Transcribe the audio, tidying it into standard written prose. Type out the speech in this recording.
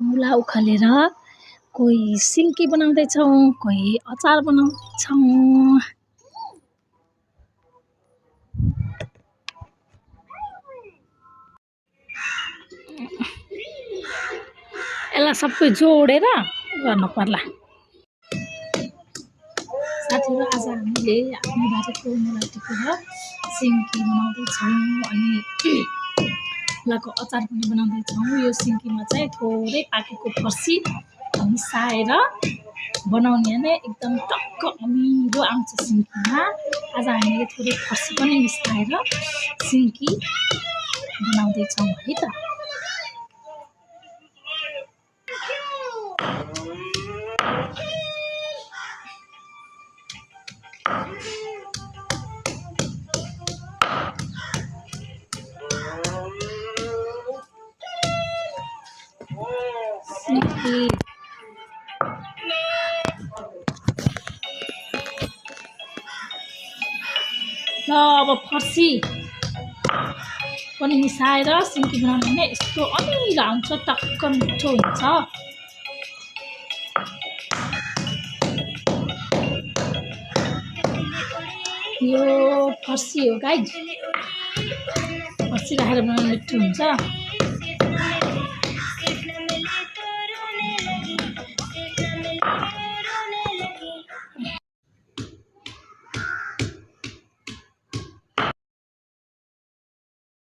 मुला उखालेर कोही सिन्की बनाउँदैछौँ, कोही अचार बनाउँदैछौँ। यसलाई सबै जोडेर गर्नु पर्ला। साथीहरू, आज हामीले आफ्नो बारीको मुला टिपेर सिन्की बनाउँदैछौँ अनि मुलाको अचार पनि बनाउँदैछौँ। यो सिन्कीमा चाहिँ थोरै पाकेको फर्सी मिसाएर बनाउने नै एकदम टक्क अमिलो आउँछ सिन्कीमा। आज हामीले थोरै फर्सी पनि मिसाएर सिन्की बनाउँदैछौँ है त। ल अब फर्सी पनि मिसाएर सिन्की बनाउने भने यस्तो अमिलो आउँछ, टक्क मिठो हुन्छ। यो फर्सी हो गाइज, फर्सी राखेर बनाउनु मिठो हुन्छ।